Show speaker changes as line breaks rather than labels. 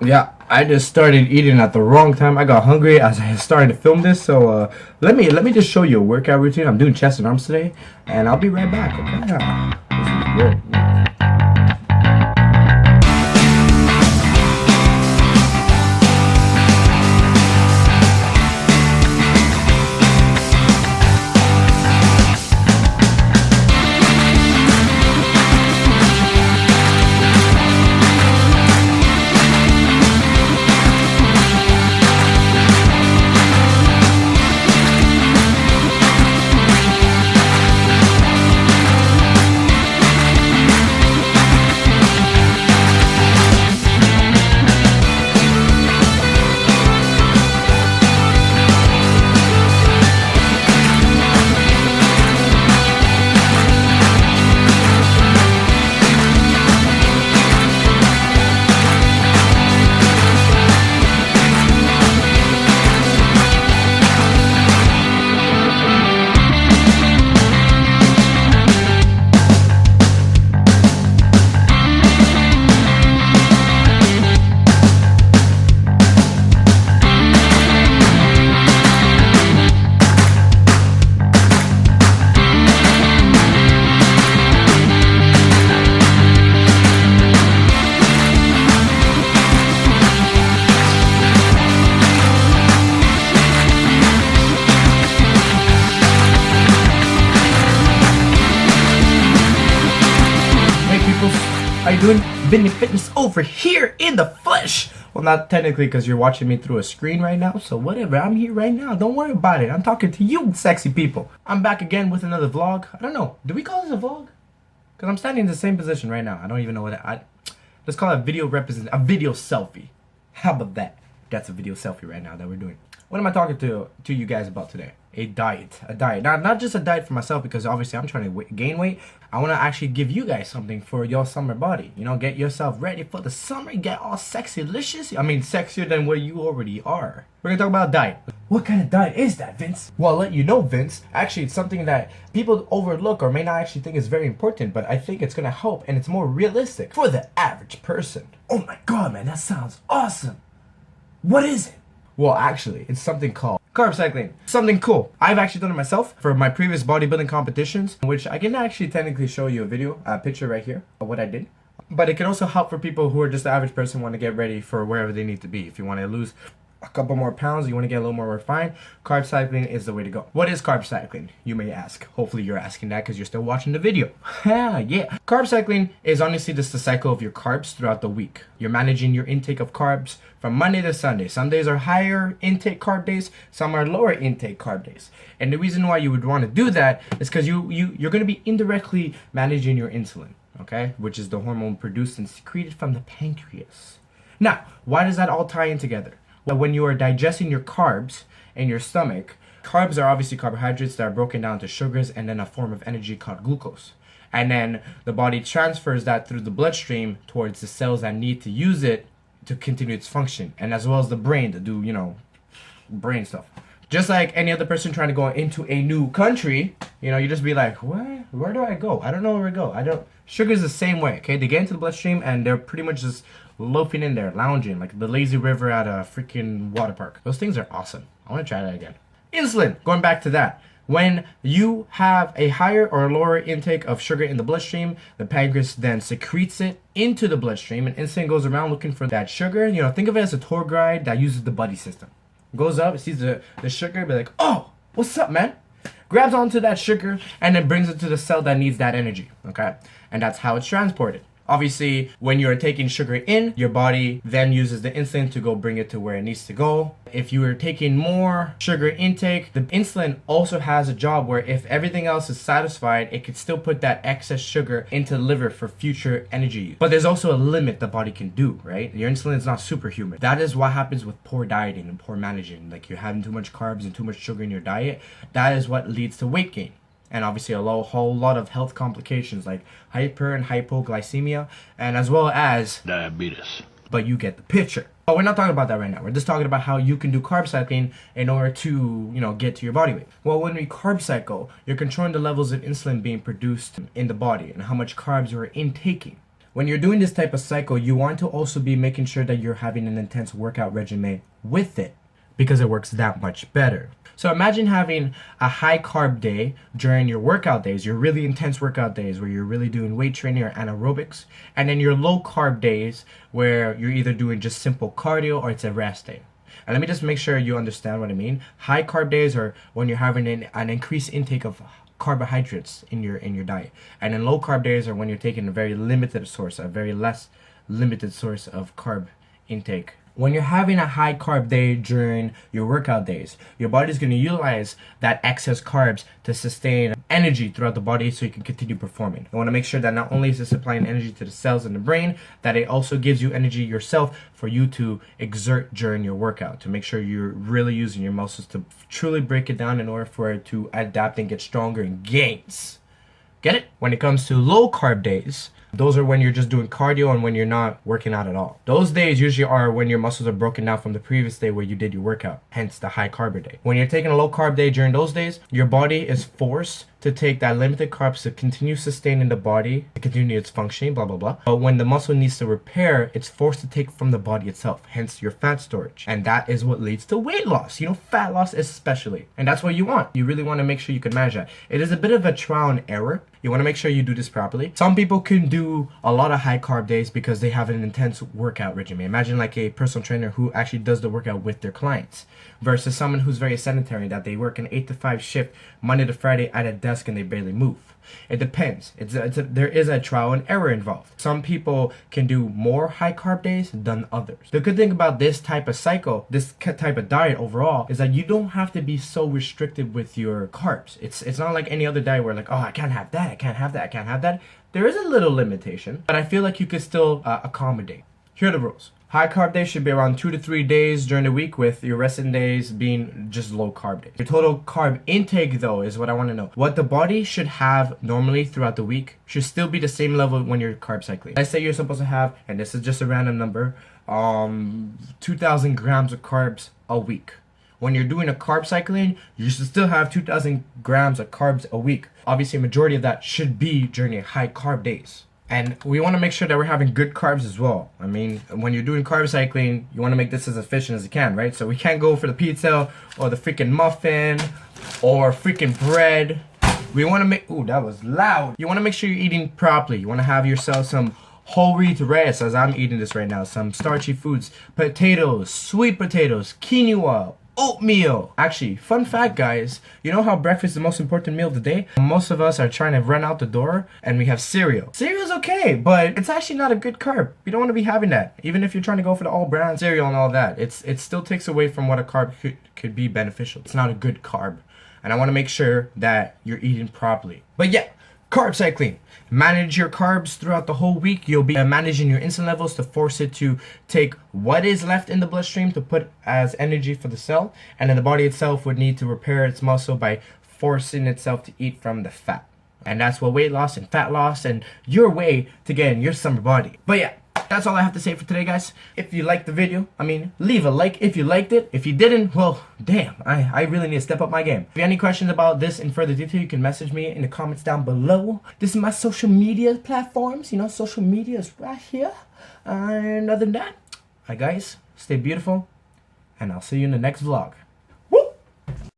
Yeah, I just started eating at the wrong time. I got hungry as I started to film this, so let me just show you a workout routine. I'm doing chest and arms today, and I'll be right back. Okay? This is good. Hey people, how you doing? Vinny Fitness over here in the flesh. Well, not technically because you're watching me through a screen right now, so whatever. I'm here right now. Don't worry about it. I'm talking to you, sexy people. I'm back again with another vlog. I don't know. Do we call this a vlog? Because I'm standing in the same position right now. I don't even know what let's call it a video selfie. How about that? That's a video selfie right now that we're doing. What am I talking to you guys about today? A diet. Not just a diet for myself, because obviously I'm trying to gain weight. I want to actually give you guys something for your summer body. You know, get yourself ready for the summer. Get all sexy-licious. I mean, sexier than what you already are. We're going to talk about diet. What kind of diet is that, Vince? Well, I'll let you know, Vince. Actually, it's something that people overlook or may not actually think is very important, but I think it's going to help, and it's more realistic for the average person. Oh my god, man, that sounds awesome. What is it? Well, actually, it's something called carb cycling. Something cool. I've actually done it myself for my previous bodybuilding competitions, which I can actually technically show you a picture right here of what I did. But it can also help for people who are just the average person, want to get ready for wherever they need to be. If you want to lose a couple more pounds, you want to get a little more refined, carb cycling is the way to go. What is carb cycling, you may ask? Hopefully you're asking that because you're still watching the video. Yeah. Carb cycling is honestly just the cycle of your carbs throughout the week. You're managing your intake of carbs from Monday to Sunday. Some days are higher intake carb days, some are lower intake carb days. And the reason why you would want to do that is because you're going to be indirectly managing your insulin, okay? Which is the hormone produced and secreted from the pancreas. Now, why does that all tie in together? Well, when you are digesting your carbs in your stomach, carbs are obviously carbohydrates that are broken down to sugars and then a form of energy called glucose. And then the body transfers that through the bloodstream towards the cells that need to use it to continue its function, and as well as the brain to do, brain stuff. Just like any other person trying to go into a new country, you just be like, what? Where do I go? I don't know where to go. Sugar's the same way, okay? They get into the bloodstream and they're pretty much just loafing in there, lounging, like the lazy river at a freaking water park. Those things are awesome. I want to try that again. Insulin, going back to that. When you have a higher or lower intake of sugar in the bloodstream, the pancreas then secretes it into the bloodstream, and insulin goes around looking for that sugar. Think of it as a tour guide that uses the buddy system. Goes up, sees the sugar, be like, oh, what's up, man? Grabs onto that sugar and then brings it to the cell that needs that energy, okay? And that's how it's transported. Obviously, when you're taking sugar in, your body then uses the insulin to go bring it to where it needs to go. If you are taking more sugar intake, the insulin also has a job where if everything else is satisfied, it could still put that excess sugar into the liver for future energy use. But there's also a limit the body can do, right? Your insulin is not superhuman. That is what happens with poor dieting and poor managing. Like you're having too much carbs and too much sugar in your diet. That is what leads to weight gain. And obviously a whole lot of health complications like hyper and hypoglycemia, and as well as
diabetes.
But you get the picture. But we're not talking about that right now. We're just talking about how you can do carb cycling in order to, get to your body weight. Well, when we carb cycle, you're controlling the levels of insulin being produced in the body and how much carbs you're intaking. When you're doing this type of cycle, you want to also be making sure that you're having an intense workout regimen with it, because it works that much better. So imagine having a high carb day during your workout days, your really intense workout days where you're really doing weight training or anaerobics, and then your low carb days where you're either doing just simple cardio or it's a rest day. And let me just make sure you understand what I mean. High carb days are when you're having an increased intake of carbohydrates in your diet, and then low carb days are when you're taking a very limited source, a very less limited source of carb intake. When you're having a high carb day during your workout days, your body's going to utilize that excess carbs to sustain energy throughout the body so you can continue performing. You want to make sure that not only is it supplying energy to the cells in the brain, that it also gives you energy yourself for you to exert during your workout, to make sure you're really using your muscles to truly break it down in order for it to adapt and get stronger in gains. Get it? When it comes to low carb days, those are when you're just doing cardio and when you're not working out at all. Those days usually are when your muscles are broken down from the previous day where you did your workout, hence the high carb day. When you're taking a low carb day during those days, your body is forced to take that limited carbs to continue sustaining the body, to continue its functioning, blah, blah, blah. But when the muscle needs to repair, it's forced to take from the body itself, hence your fat storage. And that is what leads to weight loss, fat loss especially. And that's what you want. You really want to make sure you can manage that. It is a bit of a trial and error. You want to make sure you do this properly. Some people can do a lot of high carb days because they have an intense workout regimen. Imagine like a personal trainer who actually does the workout with their clients versus someone who's very sedentary, that they work an 8 to 5 shift Monday to Friday at a desk and they barely move. It depends. There is a trial and error involved. Some people can do more high carb days than others. The good thing about this type of cycle, this type of diet overall, is that you don't have to be so restricted with your carbs. It's not like any other diet where like, oh, I can't have that, I can't have that, I can't have that. There is a little limitation, but I feel like you could still accommodate. Here are the rules. High carb days should be around 2 to 3 days during the week, with your resting days being just low carb days. Your total carb intake, though, is what I want to know. What the body should have normally throughout the week should still be the same level when you're carb cycling. Let's say you're supposed to have, and this is just a random number, 2,000 grams of carbs a week. When you're doing a carb cycling, you should still have 2,000 grams of carbs a week. Obviously, a majority of that should be during your high carb days. And we want to make sure that we're having good carbs as well. I mean, when you're doing carb cycling, you want to make this as efficient as you can, right? So we can't go for the pizza or the freaking muffin or freaking bread. We want to make, ooh, that was loud. You want to make sure you're eating properly. You want to have yourself some whole wheat rice, as I'm eating this right now, some starchy foods, potatoes, sweet potatoes, quinoa, oatmeal. Actually, fun fact, guys, you know how breakfast is the most important meal of the day? Most of us are trying to run out the door and we have cereal. Cereal's okay, but it's actually not a good carb. You don't want to be having that. Even if you're trying to go for the all brand cereal and all that, it still takes away from what a carb could be beneficial. It's not a good carb. And I want to make sure that you're eating properly. But yeah, carb cycling. Manage your carbs throughout the whole week. You'll be managing your insulin levels to force it to take what is left in the bloodstream to put as energy for the cell. And then the body itself would need to repair its muscle by forcing itself to eat from the fat. And that's what weight loss and fat loss and your way to get in your summer body. But yeah, that's all I have to say for today, guys. If you liked the video, leave a like if you liked it. If you didn't, well, damn, I really need to step up my game. If you have any questions about this in further detail, you can message me in the comments down below. This is my social media platforms. Social media is right here. And other than that, guys, stay beautiful, and I'll see you in the next vlog.